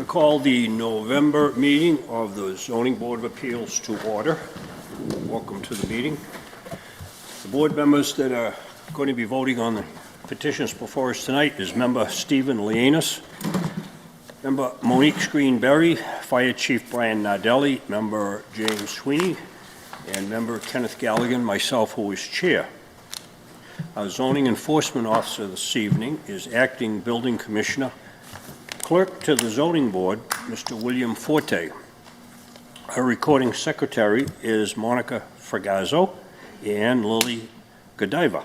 to call the November meeting of the Zoning Board of Appeals to order. Welcome to the meeting. The board members that are going to be voting on the petitions before us tonight is Member Stephen Lianis, Member Monique Screen-Berry, Fire Chief Brian Nardelli, Member James Sweeney, and Member Kenneth Galligan, myself, who is Chair. Our Zoning Enforcement Officer this evening is Acting Building Commissioner. Clerk to the Zoning Board, Mr. William Forte. Our Recording Secretary is Monica Fragazzo and Lily Godiva.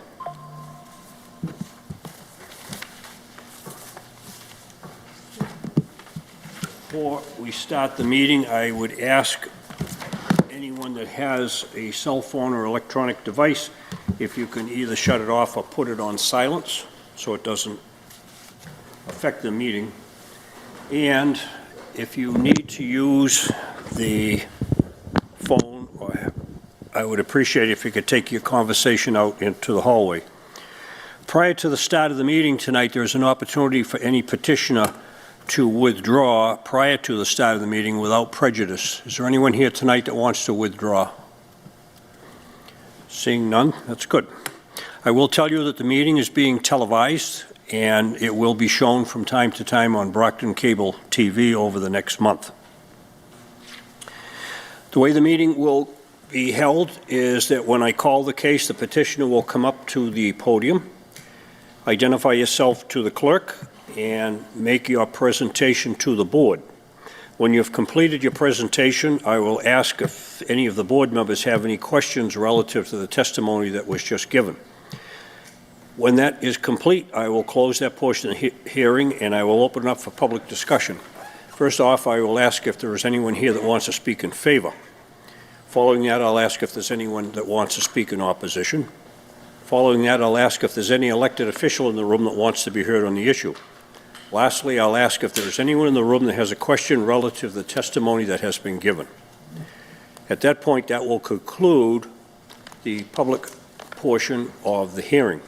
Before we start the meeting, I would ask anyone that has a cell phone or electronic device if you can either shut it off or put it on silence so it doesn't affect the meeting. And if you need to use the phone, I would appreciate it if you could take your conversation out into the hallway. Prior to the start of the meeting tonight, there's an opportunity for any petitioner to withdraw prior to the start of the meeting without prejudice. Is there anyone here tonight that wants to withdraw? Seeing none, that's good. I will tell you that the meeting is being televised and it will be shown from time to time on Brockton Cable TV over the next month. The way the meeting will be held is that when I call the case, the petitioner will come up to the podium, identify yourself to the clerk, and make your presentation to the board. When you've completed your presentation, I will ask if any of the board members have any questions relative to the testimony that was just given. When that is complete, I will close that portion of the hearing and I will open it up for public discussion. First off, I will ask if there is anyone here that wants to speak in favor. Following that, I'll ask if there's anyone that wants to speak in opposition. Following that, I'll ask if there's any elected official in the room that wants to be heard on the issue. Lastly, I'll ask if there's anyone in the room that has a question relative to the testimony that has been given. At that point, that will conclude the public portion of the hearing.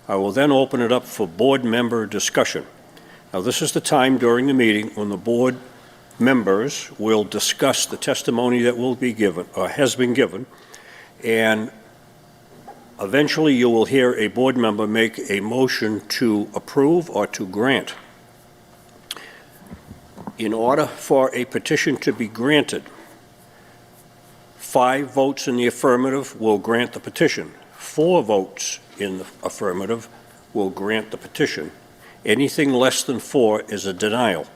I will then open it up for board member discussion. Now, this is the time during the meeting when the board members will discuss the testimony that will be given or has been given, and eventually you will hear a board member make a motion to approve or to grant. In order for a petition to be granted, 5 votes in the affirmative will grant the petition. 4 votes in the affirmative will grant the petition. Anything less than 4 is a denial.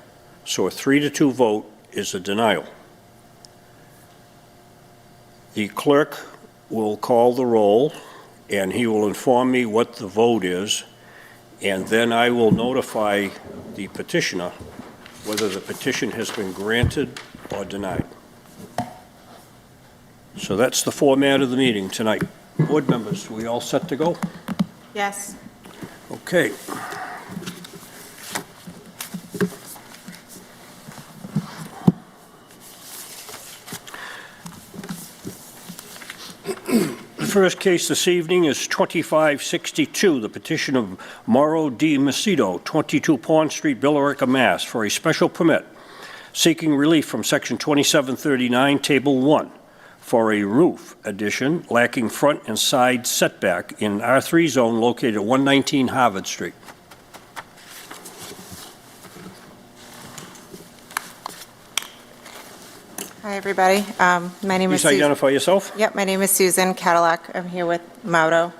So a 3-2 vote is a denial. The clerk will call the roll and he will inform me what the vote is, and then I will notify the petitioner whether the petition has been granted or denied. So that's the format of the meeting tonight. Board members, we all set to go? Yes. Okay. The first case this evening is 2562, the petition of Mauro D. Macedo, 22 Pond Street, Billerica, Mass., for a special permit seeking relief from Section 2739, Table 1, for a roof addition lacking front and side setback in R3 zone located at 119 Harvard Street. Hi, everybody. My name is Please identify yourself. Yep, my name is Susan Cadillac. I'm here with Mauro.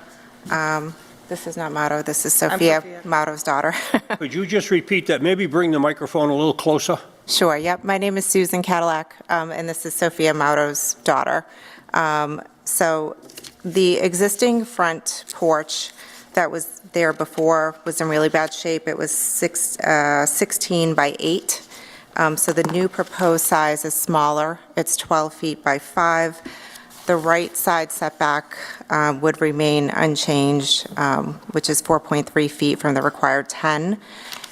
This is not Mauro, this is Sophia, Mauro's daughter. Could you just repeat that? Maybe bring the microphone a little closer. Sure, yep. My name is Susan Cadillac, and this is Sophia Mauro's daughter. So the existing front porch that was there before was in really bad shape. It was 16 by 8. So the new proposed size is smaller. It's 12 feet by 5. The right side setback would remain unchanged, which is 4.3 feet from the required 10.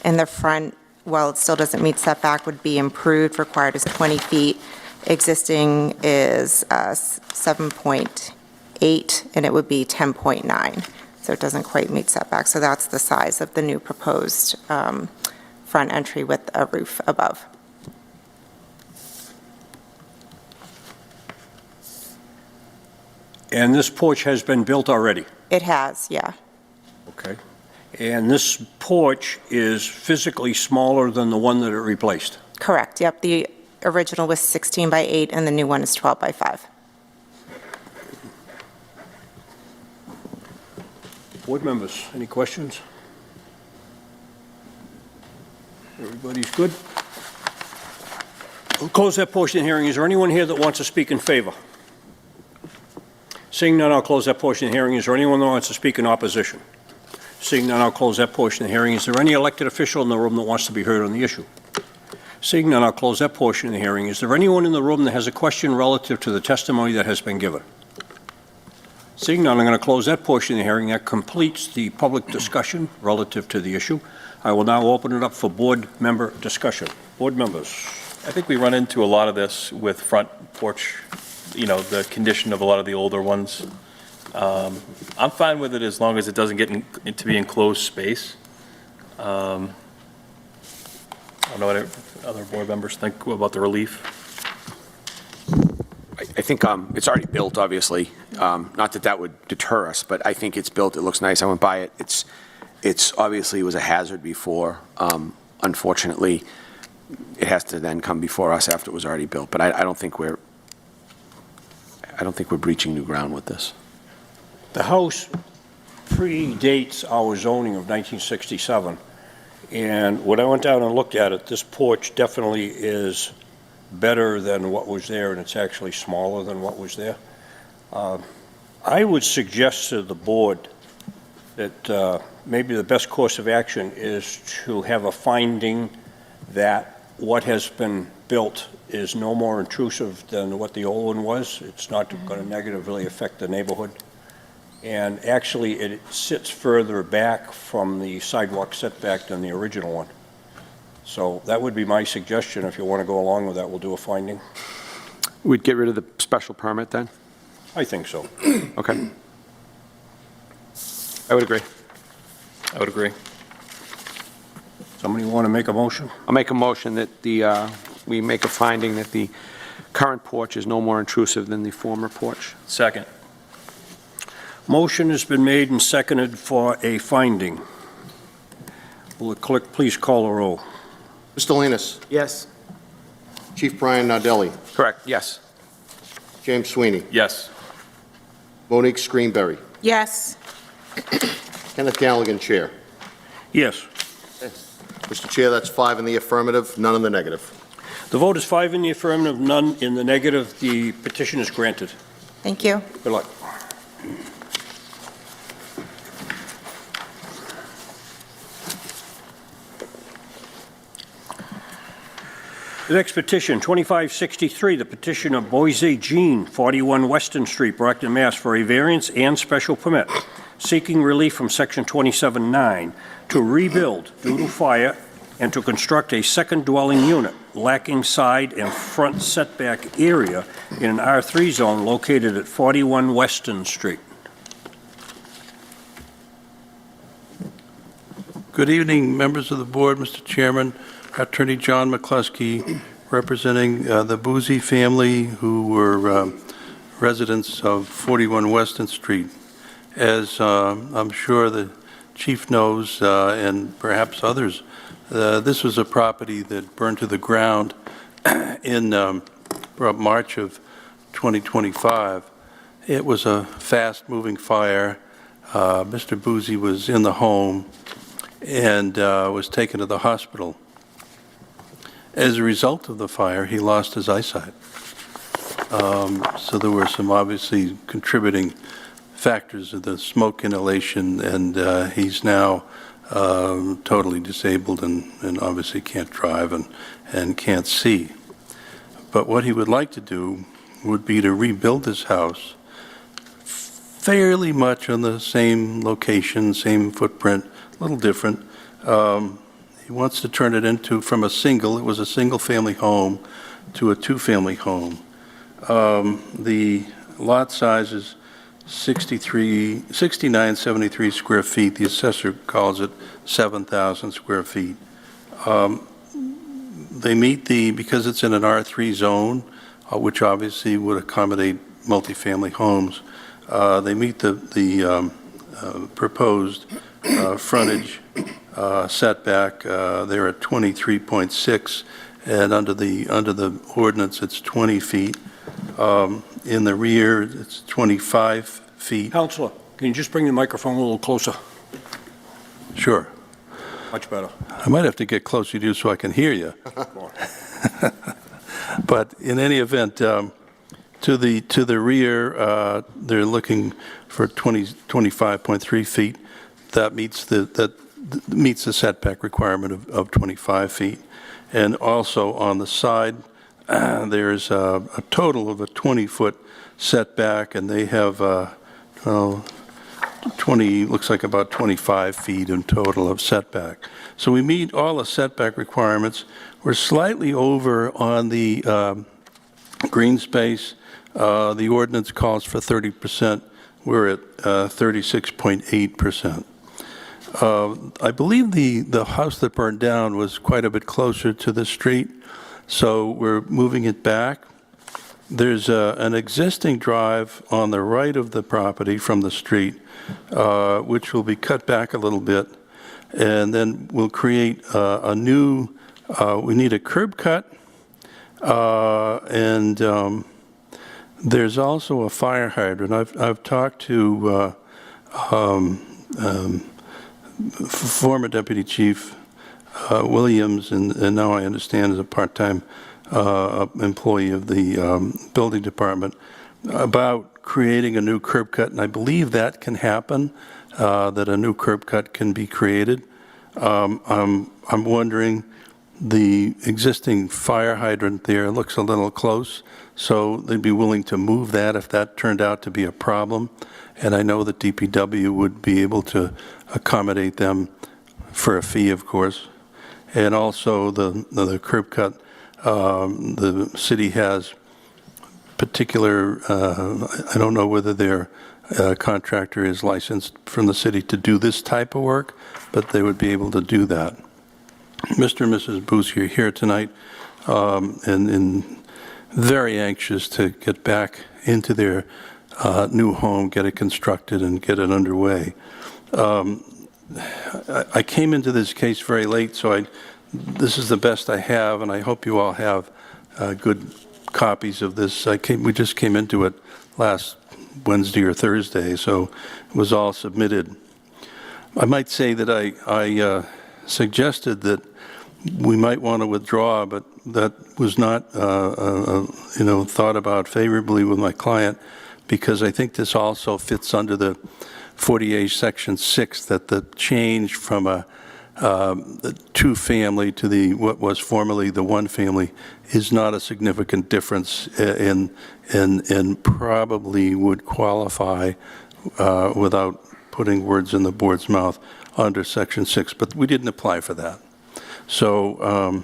In the front, while it still doesn't meet setback, would be improved. Required is 20 feet. Existing is 7.8, and it would be 10.9. So it doesn't quite meet setback. So that's the size of the new proposed front entry with a roof above. And this porch has been built already? It has, yeah. Okay. And this porch is physically smaller than the one that it replaced? Correct, yep. The original was 16 by 8, and the new one is 12 by 5. Board members, any questions? Everybody's good? We'll close that portion of the hearing. Is there anyone here that wants to speak in favor? Seeing none, I'll close that portion of the hearing. Is there anyone that wants to speak in opposition? Seeing none, I'll close that portion of the hearing. Is there any elected official in the room that wants to be heard on the issue? Seeing none, I'll close that portion of the hearing. Is there anyone in the room that has a question relative to the testimony that has been given? Seeing none, I'm going to close that portion of the hearing. That completes the public discussion relative to the issue. I will now open it up for board member discussion. Board members. I think we run into a lot of this with front porch, the condition of a lot of the older ones. I'm fine with it as long as it doesn't get into be enclosed space. I don't know what other board members think about the relief. I think it's already built, obviously. Not that that would deter us, but I think it's built. It looks nice. I went by it. It's obviously was a hazard before. Unfortunately, it has to then come before us after it was already built. But I don't think we're breaching new ground with this. The house predates our zoning of 1967, and when I went down and looked at it, this porch definitely is better than what was there, and it's actually smaller than what was there. I would suggest to the board that maybe the best course of action is to have a finding that what has been built is no more intrusive than what the old one was. It's not going to negatively affect the neighborhood. And actually, it sits further back from the sidewalk setback than the original one. So that would be my suggestion. If you want to go along with that, we'll do a finding. We'd get rid of the special permit then? I think so. Okay. I would agree. I would agree. Somebody want to make a motion? I'll make a motion that we make a finding that the current porch is no more intrusive than the former porch. Second. Motion has been made and seconded for a finding. Will the clerk please call the roll? Mr. Linus. Yes. Chief Brian Nardelli. Correct, yes. James Sweeney. Yes. Monique Screenberry. Yes. Kenneth Galligan, Chair. Yes. Mr. Chair, that's 5 in the affirmative, none in the negative. The vote is 5 in the affirmative, none in the negative. The petition is granted. Thank you. Good luck. The next petition, 2563, the petition of Boise Jean, 41 Weston Street, Brockton, Mass., for a variance and special permit, seeking relief from Section 27(9) to rebuild due to fire and to construct a second dwelling unit lacking side and front setback area in an R3 zone located at 41 Weston Street. Good evening, members of the board, Mr. Chairman. Attorney John McCluskey, representing the Boozy family, who were residents of 41 Weston Street. As I'm sure the chief knows, and perhaps others, this was a property that burned to the ground in March of 2025. It was a fast-moving fire. Mr. Boozy was in the home and was taken to the hospital. As a result of the fire, he lost his eyesight. So there were some obviously contributing factors of the smoke inhalation, and he's now totally disabled and obviously can't drive and can't see. But what he would like to do would be to rebuild his house fairly much on the same location, same footprint, a little different. He wants to turn it into, it was a single-family home, to a two-family home. The lot size is 6973 square feet. The assessor calls it 7,000 square feet. They meet because it's in an R3 zone, which obviously would accommodate multifamily homes, They meet the proposed frontage setback. They're at 23.6, and under the ordinance, it's 20 feet. In the rear, it's 25 feet. Counselor, can you just bring the microphone a little closer? Sure. Much better. I might have to get closer to you so I can hear you. But in any event, to the rear, they're looking for 25.3 feet. That meets the setback requirement of 25 feet. And also on the side, there's a total of a 20-foot setback, and they have 20, looks like about 25 feet in total of setback. So we meet all the setback requirements. We're slightly over on the green space. The ordinance calls for 30%. We're at 36.8%. I believe the house that burned down was quite a bit closer to the street, so we're moving it back. There's an existing drive on the right of the property from the street, which will be cut back a little bit, and then we'll create a new, we need a curb cut, and there's also a fire hydrant. I've talked to former Deputy Chief Williams, and now I understand is a part-time employee of the building department, about creating a new curb cut, and I believe that can happen, that a new curb cut can be created. I'm wondering, the existing fire hydrant there looks a little close, so they'd be willing to move that if that turned out to be a problem. And I know that DPW would be able to accommodate them for a fee, of course. And also the curb cut, the city has particular, I don't know whether their contractor is licensed from the city to do this type of work, but they would be able to do that. Mr. and Mrs. Boozy are here tonight, and very anxious to get back into their new home, get it constructed, and get it underway. I came into this case very late, so this is the best I have, and I hope you all have good copies of this. We just came into it last Wednesday or Thursday, so it was all submitted. I might say that I suggested that we might want to withdraw, but that was not, thought about favorably with my client, because I think this also fits under the 40A Section 6, that the change from a two-family to what was formerly the one-family is not a significant difference, and probably would qualify without putting words in the board's mouth under Section 6, but we didn't apply for that. So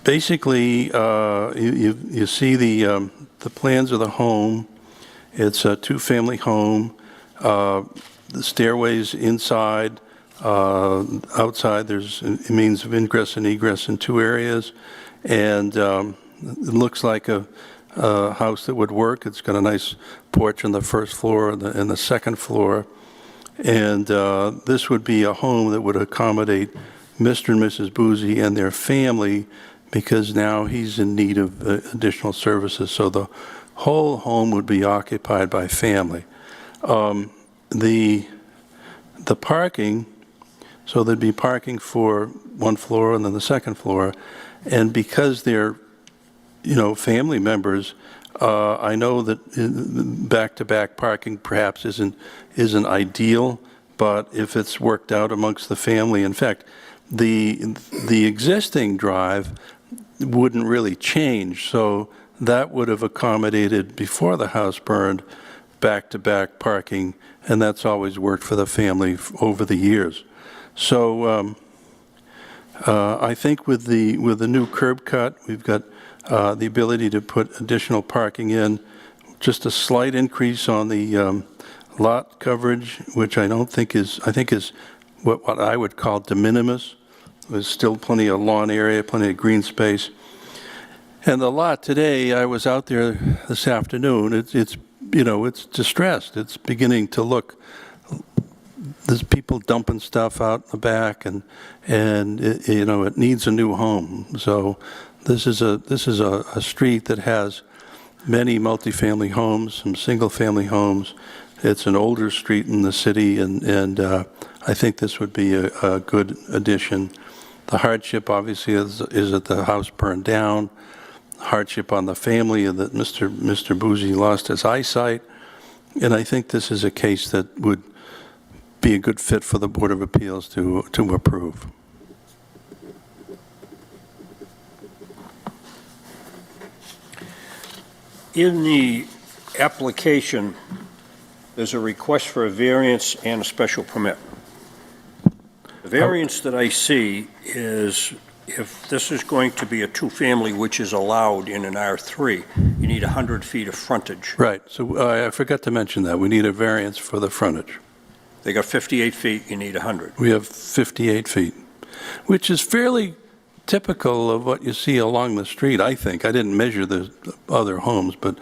basically, you see the plans of the home. It's a two-family home. The stairways inside, outside, there's a means of ingress and egress in two areas, and it looks like a house that would work. It's got a nice porch on the first floor and the second floor, and this would be a home that would accommodate Mr. and Mrs. Boozy and their family, because now he's in need of additional services. So the whole home would be occupied by family. The parking, so there'd be parking for one floor and then the second floor, and because they're, family members, I know that back-to-back parking perhaps isn't ideal, but if it's worked out amongst the family, in fact, the existing drive wouldn't really change, so that would have accommodated, before the house burned, back-to-back parking, and that's always worked for the family over the years. So I think with the new curb cut, we've got the ability to put additional parking in, just a slight increase on the lot coverage, which I think is what I would call de minimis. There's still plenty of lawn area, plenty of green space. And the lot today, I was out there this afternoon, it's it's distressed. It's beginning to look, there's people dumping stuff out in the back, and it needs a new home. So this is a street that has many multifamily homes, some single-family homes. It's an older street in the city, and I think this would be a good addition. The hardship, obviously, is that the house burned down. Hardship on the family, that Mr. Boozy lost his eyesight. And I think this is a case that would be a good fit for the Board of Appeals to approve. In the application, there's a request for a variance and a special permit. The variance that I see is if this is going to be a two-family, which is allowed in an R3, you need 100 feet of frontage. Right, so I forgot to mention that. We need a variance for the frontage. They got 58 feet, you need 100. We have 58 feet, which is fairly typical of what you see along the street, I think. I didn't measure the other homes, but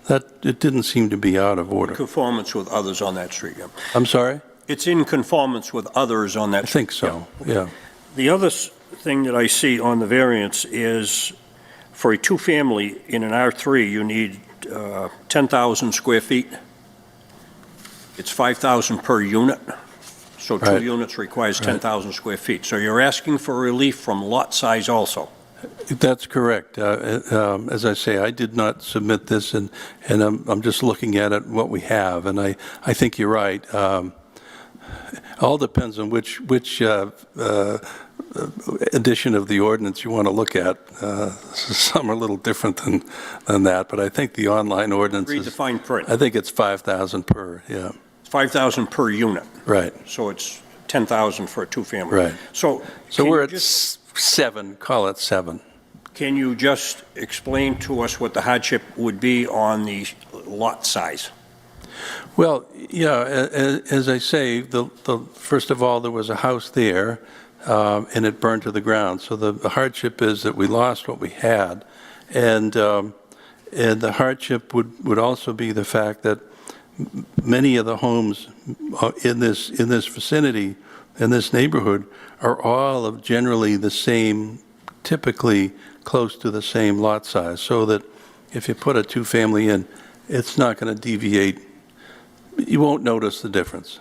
it didn't seem to be out of order. Conformance with others on that street, yeah. I'm sorry? It's in conformance with others on that I street. think so, yeah. The other thing that I see on the variance is for a two-family in an R3, you need 10,000 square feet. It's 5,000 per unit, so two Right. units requires 10,000 square feet. So you're asking for relief from lot size also. That's correct. As I say, I did not submit this, and I'm just looking at it, what we have, and I think you're right. All depends on which edition of the ordinance you want to look at. Some are a little different than that, but I think the online ordinance Read is, the fine print. I think it's 5,000 per, yeah. 5,000 per unit, Right, so it's 10,000 for a two-family. right. So So can we're you at just- 7, call it 7. Can you just explain to us what the hardship would be on the lot size? Well, yeah, as I say, first of all, there was a house there, and it burned to the ground. So the hardship is that we lost what we had, and the hardship would also be the fact that many of the homes in this vicinity, in this neighborhood, are all of generally the same, typically close to the same lot size, so that if you put a two-family in, it's not going to deviate. You won't notice the difference.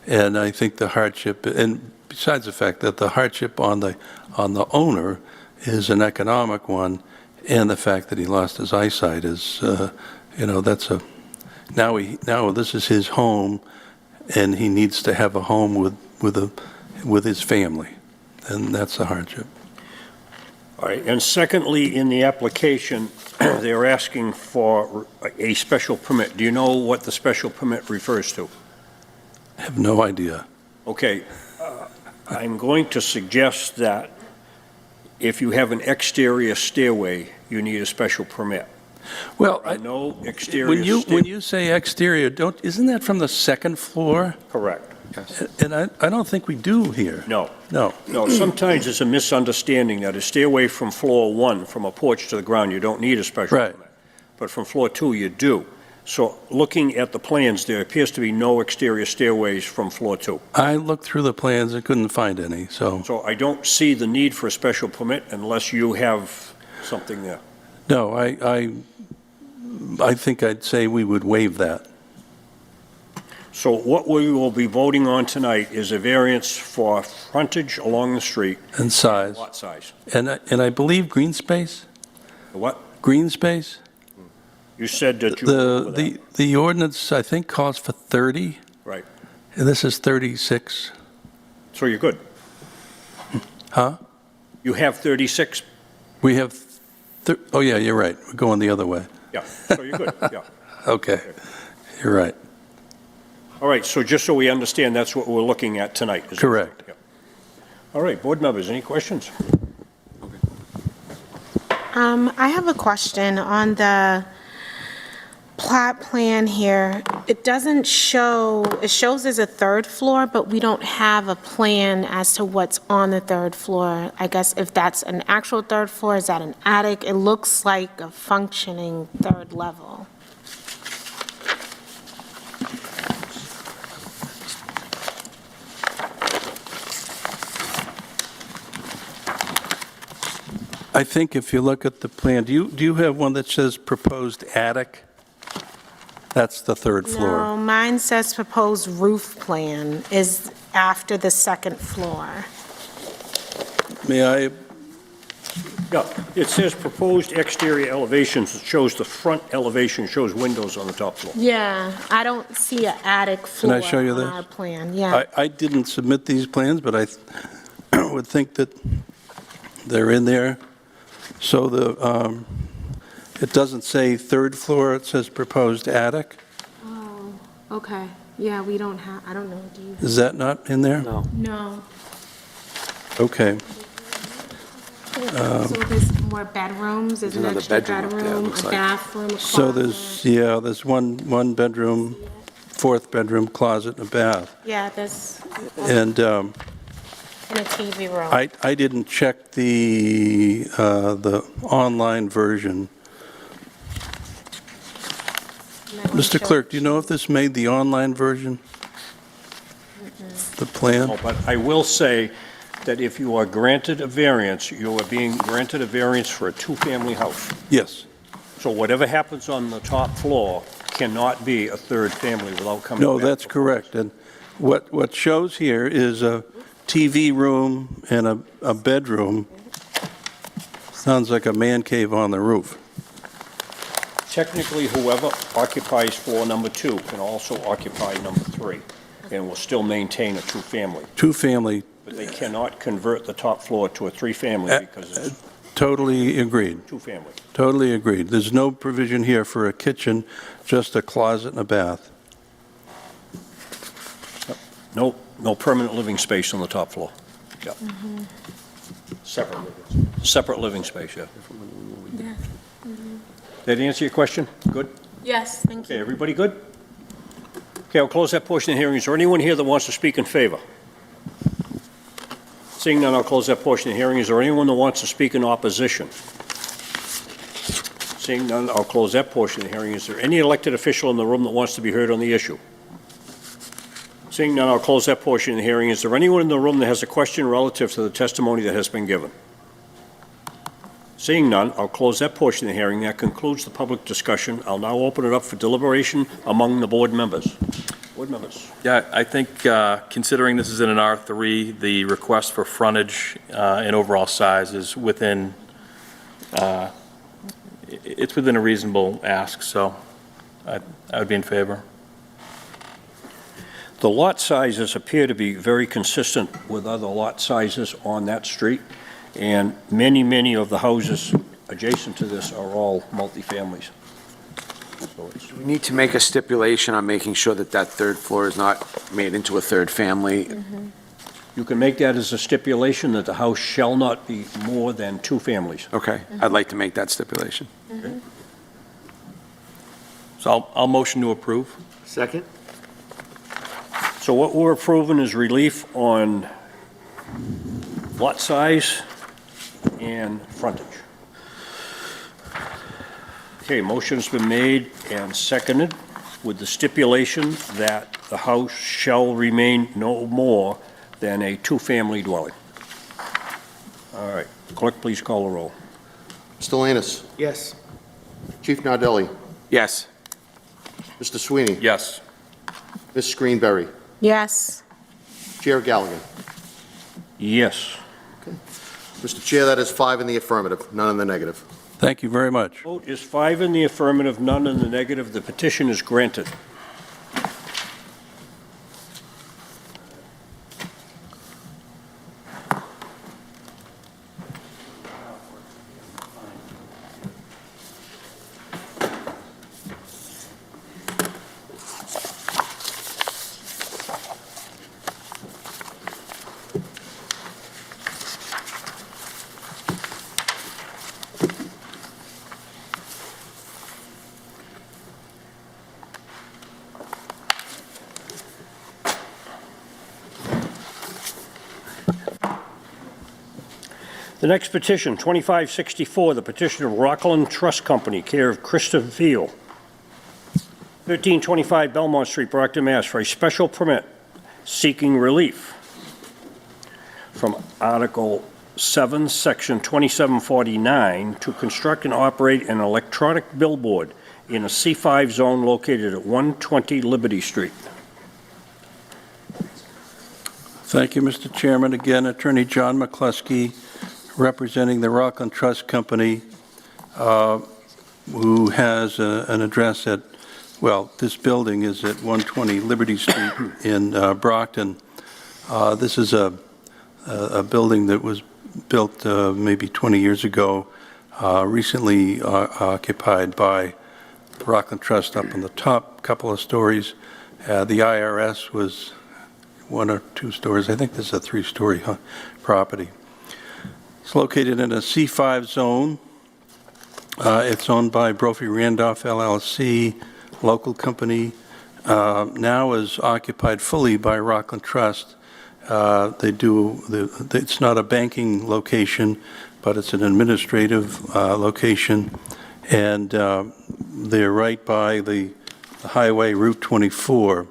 And I think the hardship, and besides the fact that the hardship on the owner is an economic one, and the fact that he lost his eyesight is, that's a, now this is his home, and he needs to have a home with his family, and that's the hardship. All right, and secondly, in the application, they're asking for a special permit. Do you know what the special permit refers to? I have no idea. Okay, I'm going to suggest that if you have an exterior stairway, you need a special permit. Well, No exterior when stairway. you say exterior, isn't that from the second floor? Correct. And I don't think we do here. No. No. No, sometimes it's a misunderstanding that a stairway from floor 1, from a porch to the ground, you don't need a special Right. permit. But from floor 2, you do. So looking at the plans, there appears to be no exterior stairways from floor 2. I looked through the plans and couldn't find any, so, So I don't see the need for a special permit unless you have something there. no, I think I'd say we would waive that. So what we will be voting on tonight is a variance for frontage along the street, And size. lot size. And I believe green space? What? Green space? You said that you were over that. The ordinance, I think, calls for 30. Right. And this is 36. So you're good. Huh? You have 36? We have, oh yeah, you're right. We're going the other way. Yeah, so you're good, yeah. Okay, you're right. All right, so just so we understand, that's what we're looking at tonight. is- Correct. Yeah. All right, board members, any questions? I have a question on the plot plan here. It doesn't show, it shows there's a third floor, but we don't have a plan as to what's on the third floor. I guess if that's an actual third floor, is that an attic? It looks like a functioning third level. I think if you look at the plan, do you have one that says proposed attic? That's the third floor. No, mine says proposed roof plan is after the second floor. May I, Yeah, it says proposed exterior elevations. It shows the front elevation, shows windows on the top floor. Yeah, I don't see an attic floor I show you on this? our plan, yeah. I didn't submit these plans, but I would think that they're in there. So it doesn't say third floor, it says proposed attic. Oh, okay. Yeah, we don't have, I don't know, do you? Is that not in there? No. No. Okay. So there's more bedrooms, there's an another extra bedroom up there, it bedroom, looks a like. bathroom, a So closet. there's one bedroom, fourth bedroom, closet, and a bath. Yeah, there's, And and a TV room. I didn't check the online version. Mr. Clerk, do you know if this made the online version? The plan? No, but I will say that if you are granted a variance, you are being granted a variance for a two-family house. Yes. So whatever happens on the top floor cannot be a third family without coming back. No, that's correct. And what shows here is a TV room and a bedroom. Sounds like a man cave on the roof. Technically, whoever occupies floor number 2 can also occupy number 3 and will still maintain a two-family. Two-family, But they cannot convert the top floor to a three-family because it's totally agreed. two-family. Totally agreed. There's no provision here for a kitchen, just a closet and a bath. No permanent living space on the top floor. Yeah. Separate living space, yeah. That answer your question? Good? Yes, thank Okay, you. everybody good? Okay, I'll close that portion of the hearing. Is there anyone here that wants to speak in favor? Seeing none, I'll close that portion of the hearing. Is there anyone that wants to speak in opposition? Seeing none, I'll close that portion of the hearing. Is there any elected official in the room that wants to be heard on the issue? Seeing none, I'll close that portion of the hearing. Is there anyone in the room that has a question relative to the testimony that has been given? Seeing none, I'll close that portion of the hearing. That concludes the public discussion. I'll now open it up for deliberation among the board members. Board members. Yeah, I think considering this is in an R3, the request for frontage and overall size is within, it's within a reasonable ask, so I would be in favor. The lot sizes appear to be very consistent with other lot sizes on that street, and many of the houses adjacent to this are all multifamilies. So it's- We need to make a stipulation on making sure that that third floor is not made into a third family. You can make that as a stipulation that the house shall not be more than two families. Okay, I'd like to make that stipulation. So I'll motion to approve. Second? So what we're approving is relief on lot size and frontage. Okay, motion's been made and seconded with the stipulation that the house shall remain no more than a two-family dwelling. All right, clerk, please call the roll. Mr. Lannis? Yes. Chief Nardelli? Yes. Mr. Sweeney? Yes. Ms. Greenberry? Yes. Chair Galligan? Yes. Mr. Chair, that is 5 in the affirmative, none in the negative. Thank you very much. Vote is 5 in the affirmative, none in the negative. The petition is granted. The next petition, 2564, the petition of Rockland Trust Company, care of Krista Veal, 1325 Belmont Street, Brockton, Mass., for a special permit seeking relief from Article 7, Section 2749, to construct and operate an electronic billboard in a C5 zone located at 120 Liberty Street. Thank you, Mr. Chairman. Again, Attorney John McCluskey, representing the Rockland Trust Company, who has an address at, well, this building is at 120 Liberty Street in Brockton. This is a building that was built maybe 20 years ago, recently occupied by the Rockland Trust up on the top, couple of stories. The IRS was 1 or 2 stories. I think this is a 3-story property. It's located in a C5 zone. It's owned by Brophy Randolph LLC, local company. Now is occupied fully by Rockland Trust. It's not a banking location, but it's an administrative location, and they're right by the highway Route 24.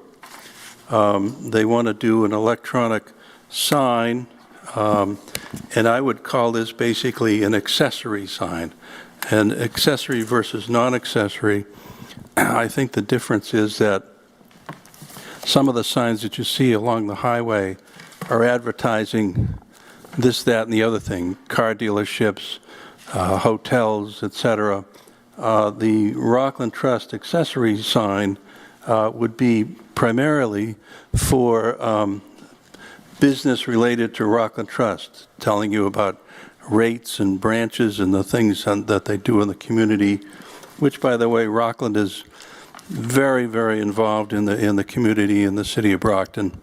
They want to do an electronic sign, and I would call this basically an accessory sign. And accessory versus non-accessory, I think the difference is that some of the signs that you see along the highway are advertising this, that, and the other thing, car dealerships, hotels, etc. The Rockland Trust accessory sign would be primarily for business related to Rockland Trust, telling you about rates and branches and the things that they do in the community, which, by the way, Rockland is very, very involved in the community in the city of Brockton,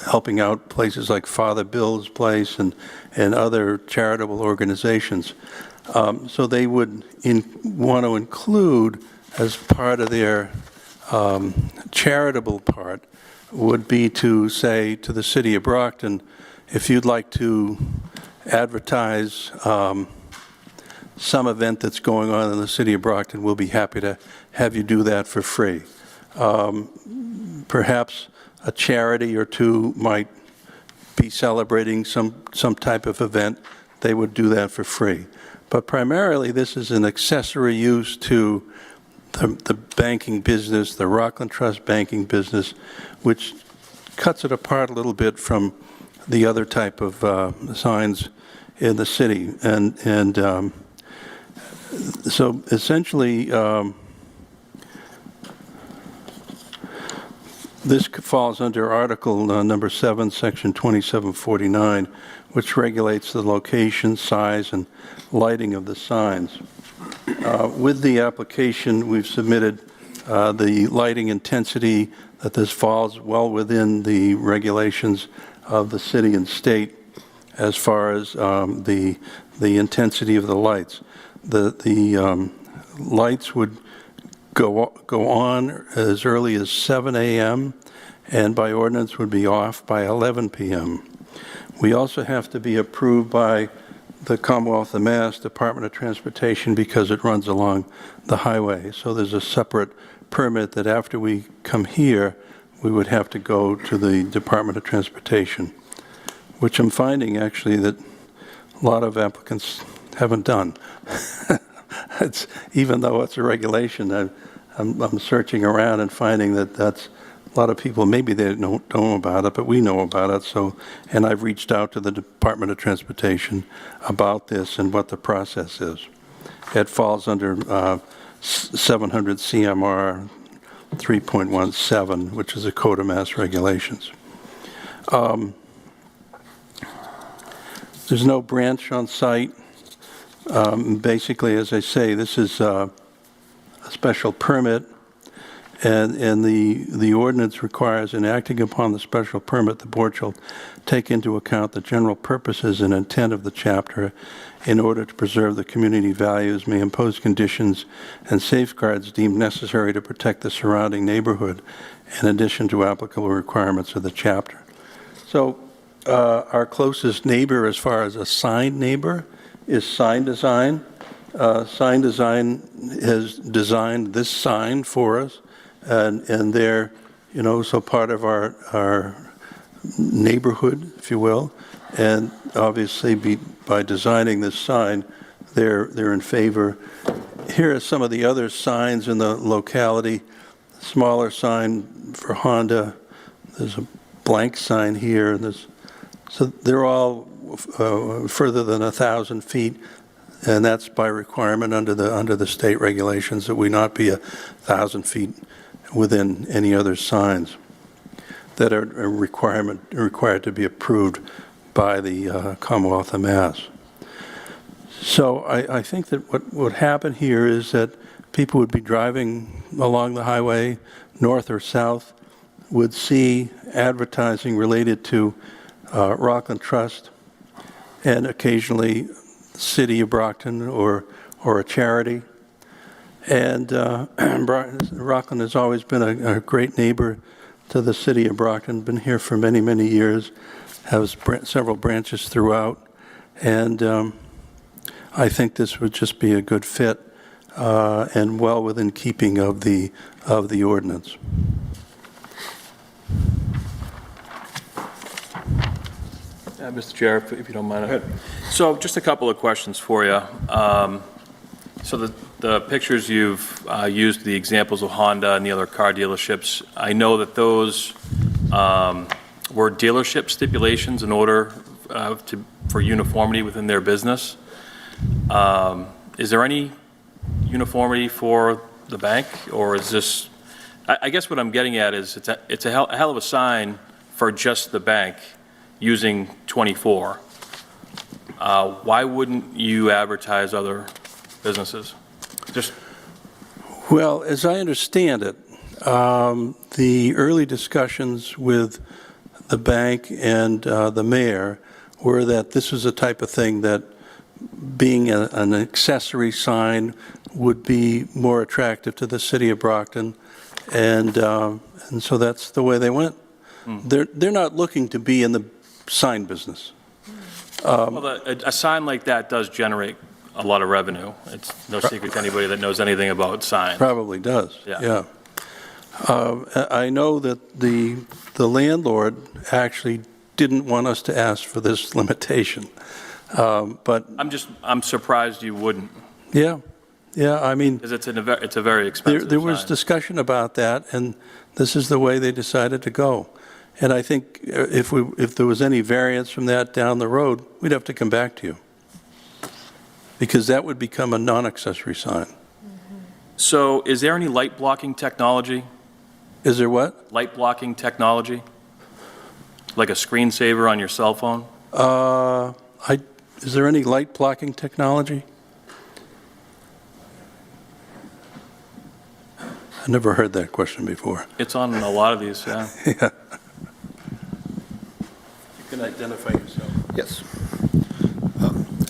helping out places like Father Bill's Place and other charitable organizations. So they would want to include, as part of their charitable part, would be to say to the city of Brockton, if you'd like to advertise some event that's going on in the city of Brockton, we'll be happy to have you do that for free. Perhaps a charity or two might be celebrating some type of event. They would do that for free. But primarily, this is an accessory use to the banking business, the Rockland Trust banking business, which cuts it apart a little bit from the other type of signs in the city. And so essentially, this falls under Article number 7, Section 2749, which regulates the location, size, and lighting of the signs. With the application, we've submitted the lighting intensity, that this falls well within the regulations of the city and state as far as the intensity of the lights. The lights would go on as early as 7 a.m. and by ordinance would be off by 11 p.m. We also have to be approved by the Commonwealth of Mass Department of Transportation because it runs along the highway. So there's a separate permit that after we come here, we would have to go to the Department of Transportation, which I'm finding actually that a lot of applicants haven't done. Even though it's a regulation, I'm searching around and finding that that's a lot of people, maybe they don't know about it, but we know about it. So, and I've reached out to the Department of Transportation about this and what the process is. It falls under 700 CMR 3.17, which is a Code of Mass Regulations. There's no branch on site. Basically, as I say, this is a special permit, and the ordinance requires, in acting upon the special permit, the board shall take into account the general purposes and intent of the chapter in order to preserve the community values, may impose conditions and safeguards deemed necessary to protect the surrounding neighborhood, in addition to applicable requirements of the chapter. So our closest neighbor, as far as a sign neighbor, is Sign Design. Sign Design has designed this sign for us, and they're, so part of our neighborhood, if you will. and obviously by designing this sign, they're in favor. Here are some of the other signs in the locality. Smaller sign for Honda. There's a blank sign here. So they're all further than 1,000 feet, and that's by requirement under the state regulations that we not be 1,000 feet within any other signs that are required to be approved by the Commonwealth of Mass. So I think that what would happen here is that people would be driving along the highway, north or south, would see advertising related to Rockland Trust and occasionally City of Brockton or a charity. And Rockland has always been a great neighbor to the City of Brockton, been here for many, many years, has several branches throughout, and I think this would just be a good fit and well within keeping of the ordinance. Mr. Chair, if you don't mind. So just a couple of questions for you. So the pictures you've used, the examples of Honda and the other car dealerships, I know that those were dealership stipulations in order for uniformity within their business. Is there any uniformity for the bank, or is this, I guess what I'm getting at is it's a hell of a sign for just the bank using 24. Why wouldn't you advertise other businesses? Well, as I understand it, the early discussions with the bank and the mayor were that this was the type of thing that being an accessory sign would be more attractive to the city of Brockton, and so that's the way they went. They're not looking to be in the sign business. Well, a sign like that does generate a lot of revenue. It's no secret to anybody that knows anything about signs. Probably does. Yeah. I know that the landlord actually didn't want us to ask for this limitation, but I'm surprised you wouldn't. yeah, I mean, Because it's a very expensive there was sign. discussion about that, and this is the way they decided to go. And I think if there was any variance from that down the road, we'd have to come back to you, because that would become a non-accessory sign. So is there any light blocking technology? Is there what? Light blocking technology? Like a screensaver on your cell phone? Is there any light blocking technology? I never heard that question before. It's on a lot of these, yeah. Yeah. You can identify yourself. Yes.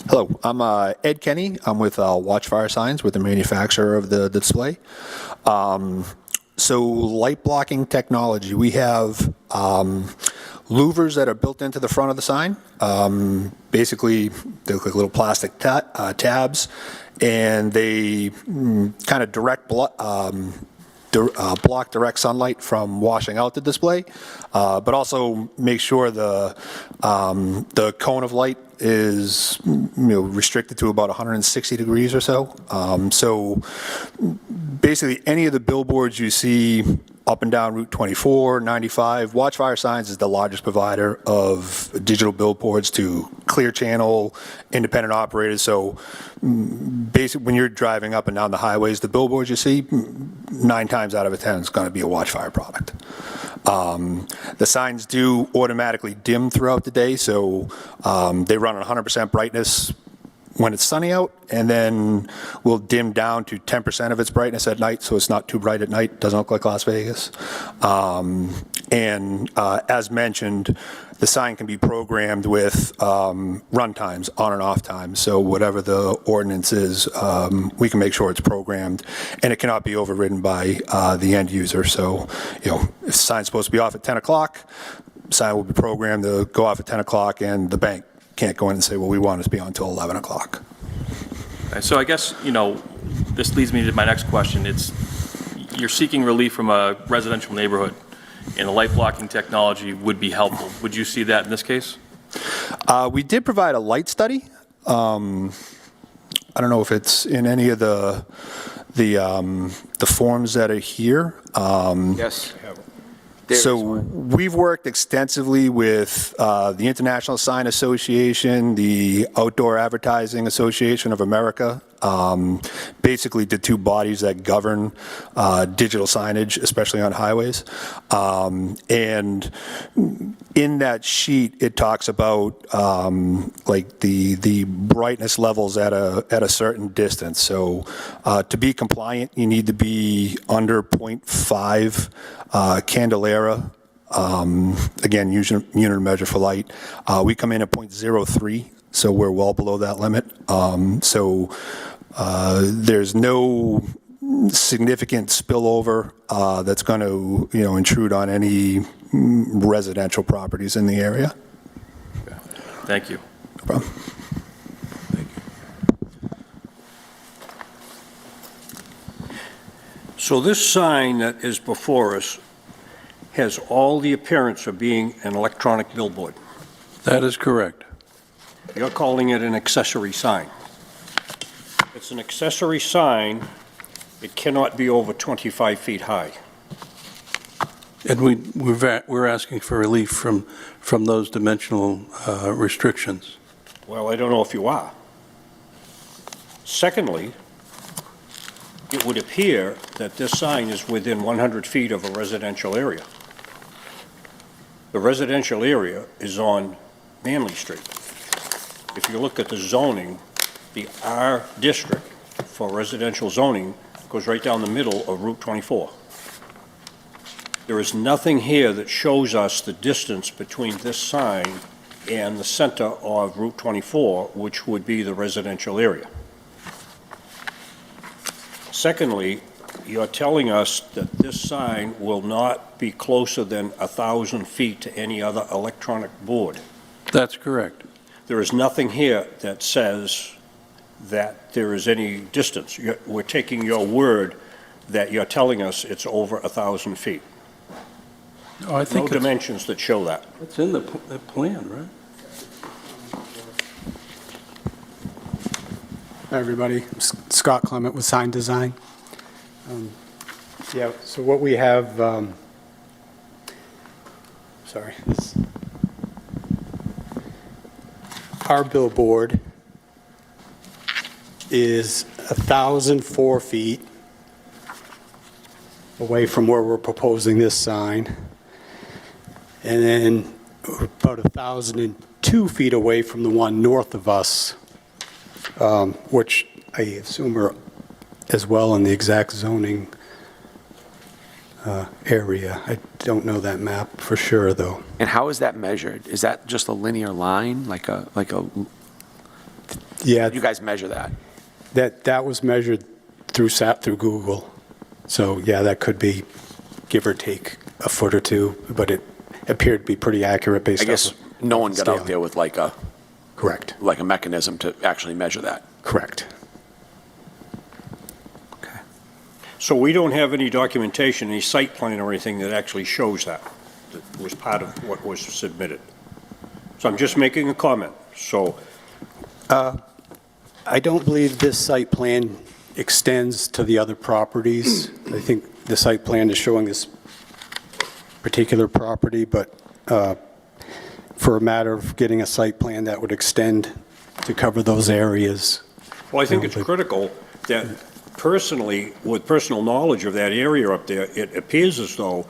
Hello, I'm Ed Kenny. I'm with Watchfire Signs, with the manufacturer of the display. So light blocking technology, we have louvers that are built into the front of the sign. Basically, they look like little plastic tabs, and they kind of block direct sunlight from washing out the display, but also make sure the cone of light is restricted to about 160 degrees or so. So basically, any of the billboards you see up and down Route 24, 95, Watchfire Signs is the largest provider of digital billboards to Clear Channel, independent operators. So basically, when you're driving up and down the highways, the billboards you see, 9 times out of 10 is going to be a Watchfire product. The signs do automatically dim throughout the day, so they run on 100% brightness when it's sunny out, and then we'll dim down to 10% of its brightness at night, so it's not too bright at night, doesn't look like Las Vegas. And as mentioned, the sign can be programmed with run times, on and off times, so whatever the ordinance is, we can make sure it's programmed, and it cannot be overridden by the end user. So, if the sign's supposed to be off at 10 o'clock, the sign will be programmed to go off at 10 o'clock, and the bank can't go in and say, well, we want it to be on until 11 o'clock. So I guess, this leads me to my next question. You're seeking relief from a residential neighborhood, and the light blocking technology would be helpful. Would you see that in this case? We did provide a light study. I don't know if it's in any of the forms that are here. Yes. There is So one. we've worked extensively with the International Sign Association, the Outdoor Advertising Association of America, basically the two bodies that govern digital signage, especially on highways. And in that sheet, it talks about like the brightness levels at a certain distance. So to be compliant, you need to be under 0.5 candelera. Again, unit of measure for light. We come in at 0.03, so we're well below that limit. So there's no significant spillover that's going to, intrude on any residential properties in the area. Thank you. No problem. So this sign that is before us has all the appearance of being an electronic billboard. That is correct. You're calling it an accessory sign. It's an accessory sign. It cannot be over 25 feet high. And we're asking for relief from those dimensional restrictions. Well, I don't know if you are. Secondly, it would appear that this sign is within 100 feet of a residential area. The residential area is on Manley Street. If you look at the zoning, the R district for residential zoning goes right down the middle of Route 24. There is nothing here that shows us the distance between this sign and the center of Route 24, which would be the residential area. Secondly, you're telling us that this sign will not be closer than 1,000 feet to any other electronic board. That's correct. There is nothing here that says that there is any distance. We're taking your word that you're telling us it's over 1,000 feet. Oh, I think No dimensions that show that. it's in the plan, right? Hi, everybody. Scott Clement with Sign Design. Yeah, so what we have, our billboard is 1,004 feet away from where we're proposing this sign, and then about 1,002 feet away from the one north of us, which I assume are as well in the exact zoning area. I don't know that map for sure, though. And how is that measured? Is that just a linear line, like a? Yeah, You guys measure that? that was measured through Google. So, yeah, that could be give or take a foot or two, but it appeared to be pretty accurate based I guess off of no one got out scaling. there with Correct. like a mechanism to actually measure that. Correct. So we don't have any documentation, any site plan or anything that actually shows that was part of what was submitted. So I'm just making a comment. So I don't believe this site plan extends to the other properties. I think the site plan is showing this particular property, but for a matter of getting a site plan that would extend to cover those areas. Well, I think it's critical that personally, with personal knowledge of that area up there, it appears as though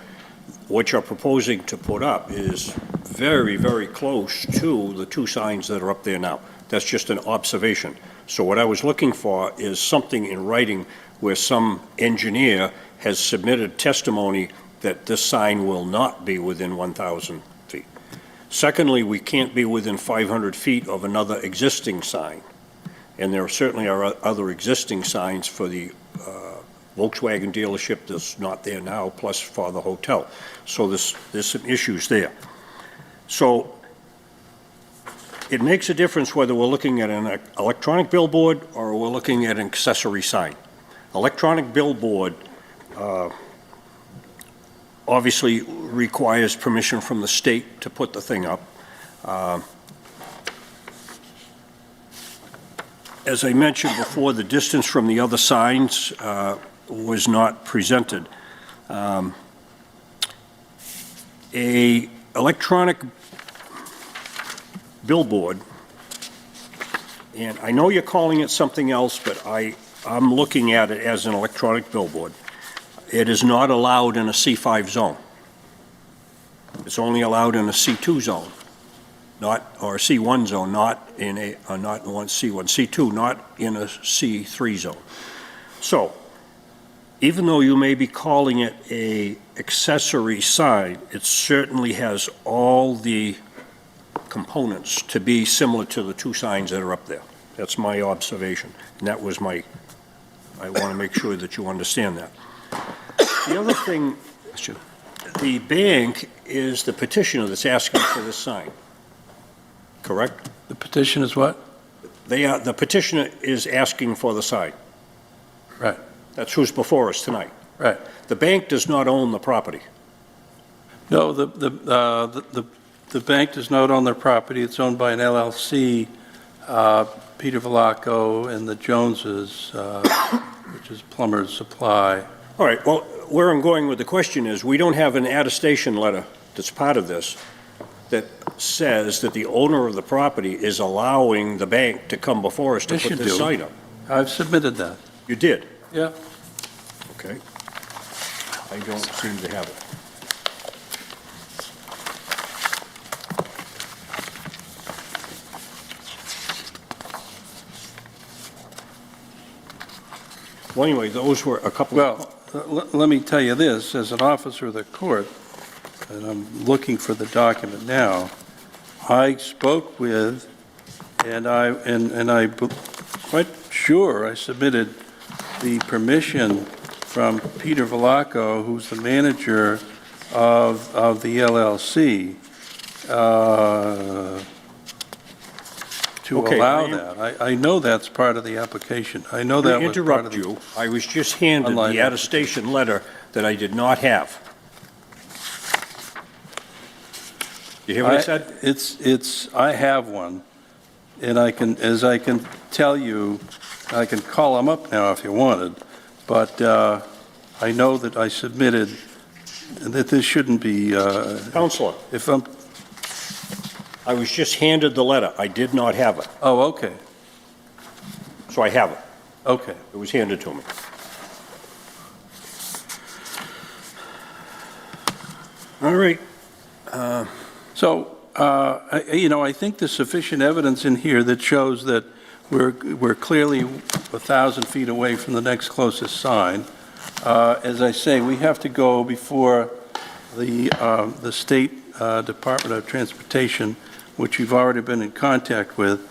what you're proposing to put up is very, very close to the two signs that are up there now. That's just an observation. So what I was looking for is something in writing where some engineer has submitted testimony that this sign will not be within 1,000 feet. Secondly, we can't be within 500 feet of another existing sign. And there certainly are other existing signs for the Volkswagen dealership that's not there now, plus for the hotel. So there's some issues there. So it makes a difference whether we're looking at an electronic billboard or we're looking at an accessory sign. Electronic billboard obviously requires permission from the state to put the thing up. as I mentioned before, the distance from the other signs was not presented. A electronic billboard, and I know you're calling it something else, but I'm looking at it as an electronic billboard. It is not allowed in a C5 zone. It's only allowed in a C2 zone, or a C1 zone, not in not in one C1, C2, not in a C3 zone. So, even though you may be calling it a accessory sign, it certainly has all the components to be similar to the two signs that are up there. That's my observation, and that was I want to make sure that you understand that. The other thing, the bank is the petitioner that's asking for this sign, correct? The petition is what? The petitioner is asking for the sign. Right. That's who's before us tonight. Right. The bank does not own the property. No, the bank does not own their property. It's owned by an LLC, Peter Velasco and the Joneses, which is Plumber's Supply. All right, well, where I'm going with the question is, we don't have an attestation letter that's part of this that says that the owner of the property is allowing the bank to come before us to Yes, put you this do. sign up. I've submitted that. You did? Yeah. Okay. I don't seem to have it. Well, anyway, those were a couple of... Well, let me tell you this, as an officer of the court, and I'm looking for the document now, I spoke with, and I'm quite sure I submitted the permission from Peter Velasco, who's the manager of the LLC, to Okay, allow I am- that. I know that's part of the application. I know that To was part of interrupt the... you, I was just handed Online the attestation letter that I did not have. You hear what I said? I have one, and I can tell you, I can call them up now if you wanted, but I know that I submitted, and that this shouldn't be, Counselor, if I'm, I was just handed the letter. I did not have it, oh, okay, so I have it. okay. It was handed to me. All right. So, I think there's sufficient evidence in here that shows that we're clearly 1,000 feet away from the next closest sign. As I say, we have to go before the State Department of Transportation, which we've already been in contact with,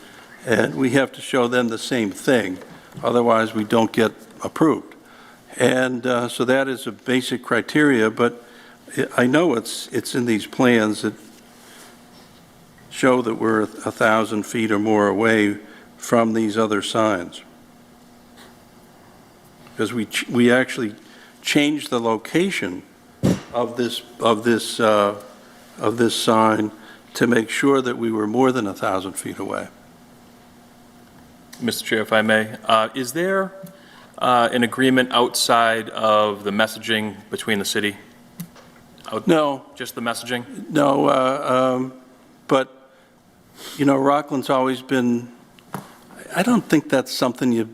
and we have to show them the same thing. Otherwise, we don't get approved. And so that is a basic criteria, but I know it's in these plans that show that we're 1,000 feet or more away from these other signs. Because we actually changed the location of this sign to make sure that we were more than 1,000 feet away. Mr. Chair, if I may, is there an agreement outside of the messaging between the city? No, Just the messaging? no, but, Rockland's always been, I don't think that's something you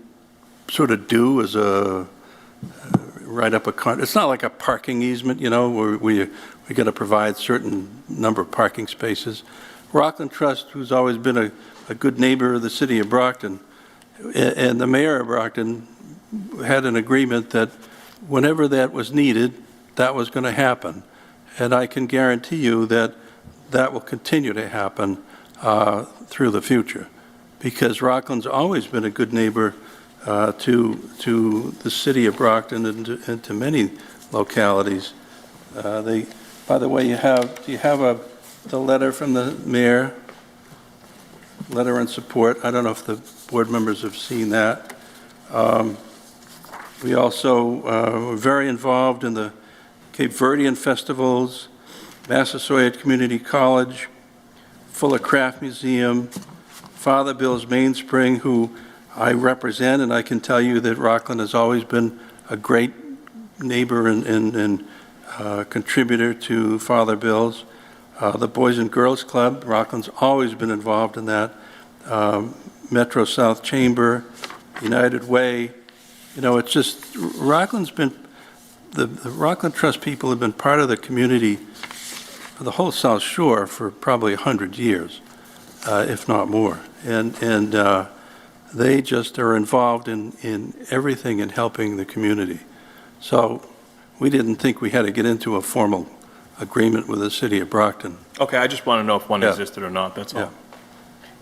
sort of do as a, write up it's not like a parking easement, where we got to provide certain number of parking spaces. Rockland Trust, who's always been a good neighbor of the city of Brockton, and the mayor of Brockton had an agreement that whenever that was needed, that was going to happen. And I can guarantee you that that will continue to happen through the future, because Rockland's always been a good neighbor to the city of Brockton and to many localities. By the way, do you have the letter from the mayor? Letter in support. I don't know if the board members have seen that. We also were very involved in the Cape Verdean festivals, Massasoit Community College, Fuller Craft Museum, Father Bill's Mainspring, who I represent, and I can tell you that Rockland has always been a great neighbor and contributor to Father Bill's. The Boys and Girls Club, Rockland's always been involved in that. Metro South Chamber, United Way, it's just, Rockland's been, the Rockland Trust people have been part of the community, the whole South Shore, for probably 100 years, if not more. And they just are involved in everything in helping the community. So we didn't think we had to get into a formal agreement with the city of Brockton. Okay, I just want to know if one Yeah. existed or not, that's all. Yeah.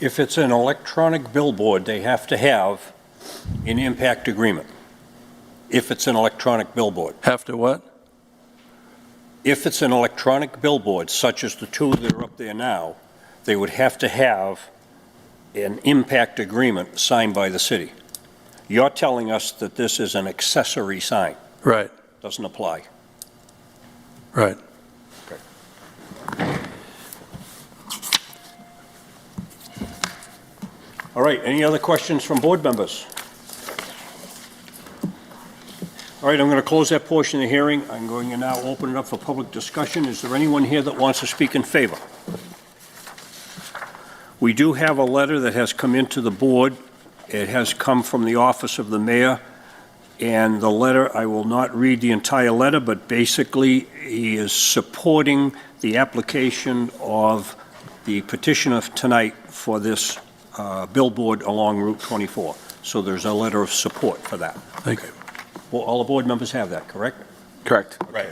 If it's an electronic billboard, they have to have an impact agreement. If it's an electronic billboard. Have to what? If it's an electronic billboard, such as the two that are up there now, they would have to have an impact agreement signed by the city. You're telling us that this is an accessory sign. Right, Doesn't apply. right. All right, any other questions from board members? All right, I'm going to close that portion of the hearing. I'm going to now open it up for public discussion. Is there anyone here that wants to speak in favor? We do have a letter that has come into the board. It has come from the office of the mayor, and the letter, I will not read the entire letter, but basically he is supporting the application of the petitioner tonight for this billboard along Route 24. So there's a letter of support for that. Thank you. Well, all the board members have that, correct? Correct. Right.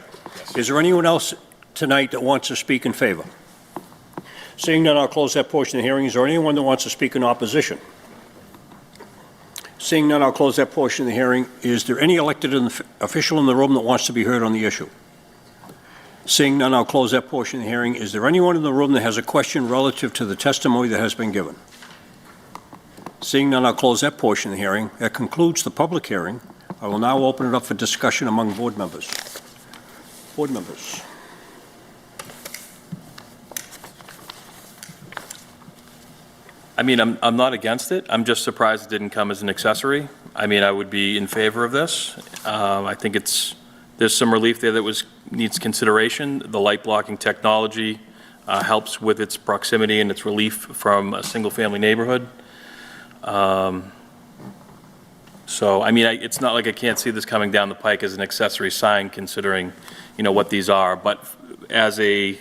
Is there anyone else tonight that wants to speak in favor? Seeing none, I'll close that portion of the hearing. Is there anyone that wants to speak in opposition? Seeing none, I'll close that portion of the hearing. Is there any elected official in the room that wants to be heard on the issue? Seeing none, I'll close that portion of the hearing. Is there anyone in the room that has a question relative to the testimony that has been given? Seeing none, I'll close that portion of the hearing. That concludes the public hearing. I will now open it up for discussion among board members. Board members. I mean, I'm not against it. I'm just surprised it didn't come as an accessory. I mean, I would be in favor of this. I think there's some relief there that needs consideration. The light blocking technology helps with its proximity and its relief from a single-family neighborhood. So, I mean, it's not like I can't see this coming down the pike as an accessory sign, considering, what these are. But as a,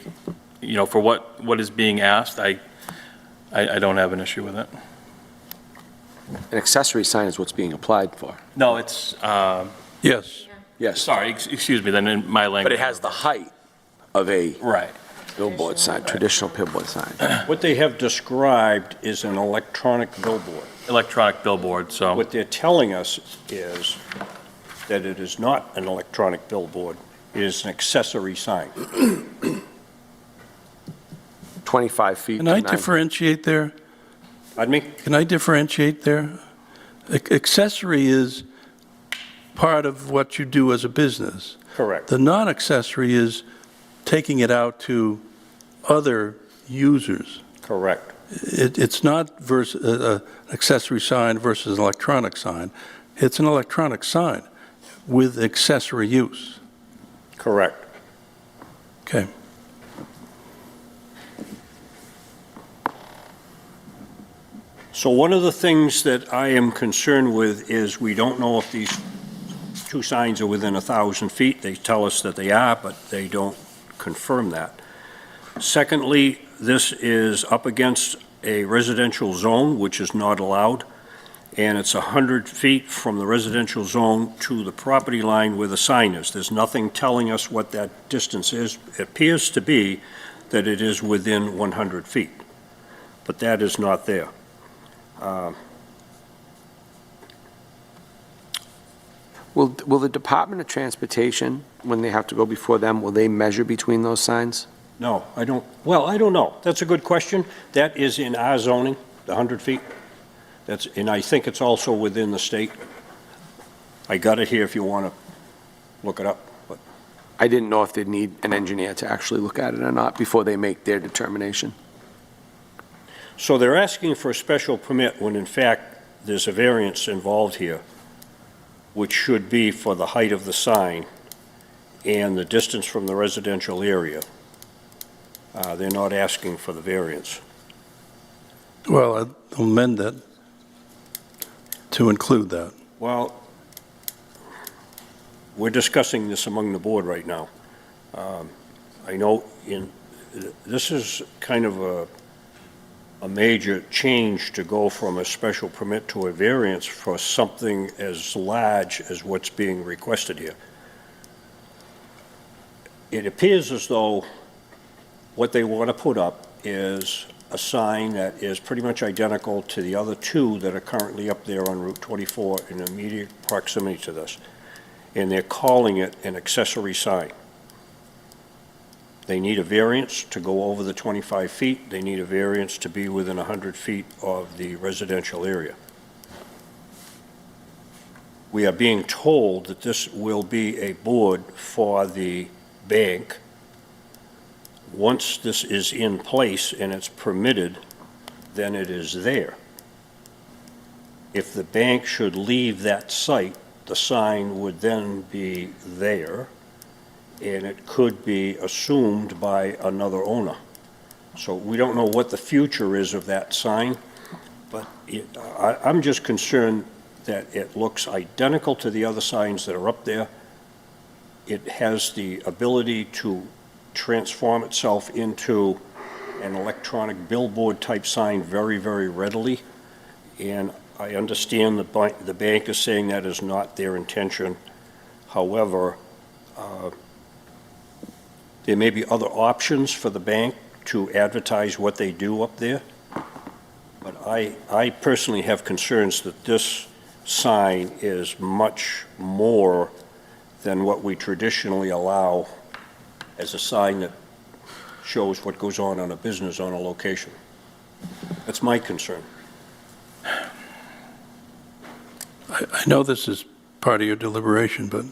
for what is being asked, I don't have an issue with it. An accessory sign is what's being applied for. No, it's, Yes. Yes. sorry, excuse me, then in my language. But it has the height of a Right. billboard sign, traditional billboard sign. What they have described is an electronic billboard. Electronic billboard, so. What they're telling us is that it is not an electronic billboard. It is an accessory sign. 25 feet. Can to I 9. differentiate there? Pardon me? Can I differentiate there? Accessory is part of what you do as a business. Correct. The non-accessory is taking it out to other users. Correct. It's not an accessory sign versus an electronic sign. It's an electronic sign with accessory use. Correct. Okay. So one of the things that I am concerned with is we don't know if these two signs are within 1,000 feet. They tell us that they are, but they don't confirm that. Secondly, this is up against a residential zone, which is not allowed, and it's 100 feet from the residential zone to the property line where the sign is. There's nothing telling us what that distance is. It appears to be that it is within 100 feet, but that is not there. Will the Department of Transportation, when they have to go before them, will they measure between those signs? No, I don't, well, I don't know. That's a good question. That is in our zoning, the 100 feet. And I think it's also within the state. I got it here if you want to look it up, but I didn't know if they'd need an engineer to actually look at it or not before they make their determination. so they're asking for a special permit when in fact there's a variance involved here, which should be for the height of the sign and the distance from the residential area. They're not asking for the variance. Well, I'll amend that to include that. Well, we're discussing this among the board right now. I know this is kind of a major change to go from a special permit to a variance for something as large as what's being requested here. It appears as though what they want to put up is a sign that is pretty much identical to the other two that are currently up there on Route 24 in immediate proximity to this. And they're calling it an accessory sign. They need a variance to go over the 25 feet. They need a variance to be within 100 feet of the residential area. We are being told that this will be a board for the bank. Once this is in place and it's permitted, then it is there. If the bank should leave that site, the sign would then be there, and it could be assumed by another owner. So we don't know what the future is of that sign, but I'm just concerned that it looks identical to the other signs that are up there. It has the ability to transform itself into an electronic billboard-type sign very, very readily, and I understand the bank is saying that is not their intention. However, there may be other options for the bank to advertise what they do up there, but I personally have concerns that this sign is much more than what we traditionally allow as a sign that shows what goes on a business on a location. That's my concern. I know this is part of your deliberation, but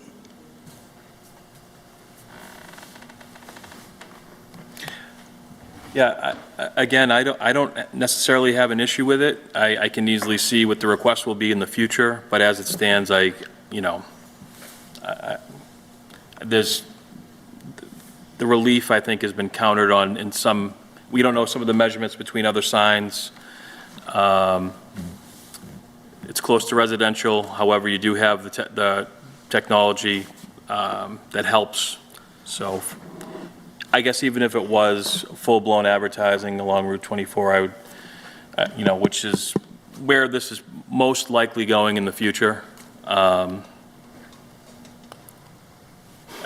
Yeah, again, I don't necessarily have an issue with it. I can easily see what the request will be in the future, but as it stands, there's, the relief, I think, has been countered on in some, we don't know some of the measurements between other signs. It's close to residential, however, you do have the technology that helps. So I guess even if it was full-blown advertising along Route 24, I would, which is where this is most likely going in the future, I'd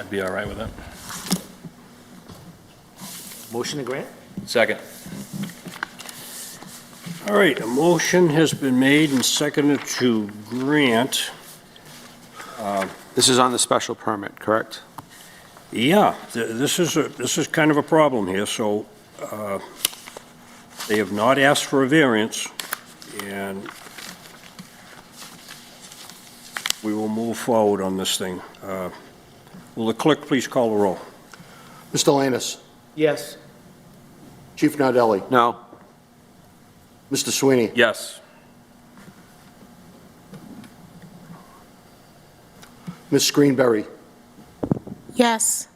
be all right with it. Motion to grant? Second. All right, a motion has been made and seconded to grant. This is on the special permit, correct? Yeah, this is kind of a problem here, so they have not asked for a variance, and we will move forward on this thing. Will the clerk please call the roll? Mr. Lannis? Yes. Chief Nardelli? No. Mr. Sweeney? Yes. Ms. Greenberry? Yes.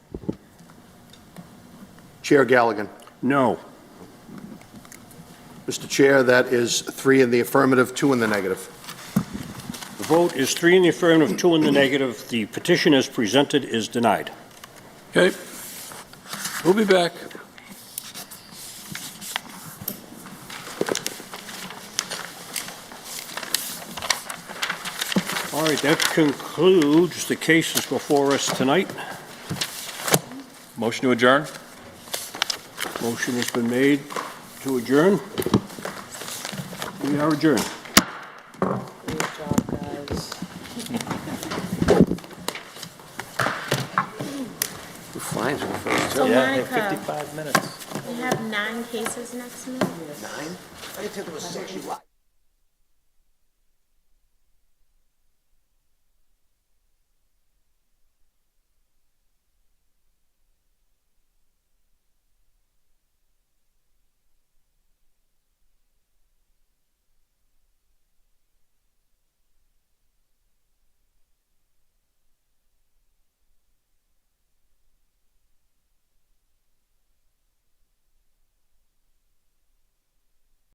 Chair Galligan? No. Mr. Chair, that is 3 in the affirmative, 2 in the negative. The vote is 3 in the affirmative, 2 in the negative. The petition as presented is denied. okay. We'll be back. All right, that concludes the cases before us tonight. Motion to adjourn? Motion has been made to adjourn. We are adjourned. Good job, guys. We're flying through the first So two. Yeah, Monica, 55 minutes. we have 9 cases next month? 9? I didn't think there was 6. You lied.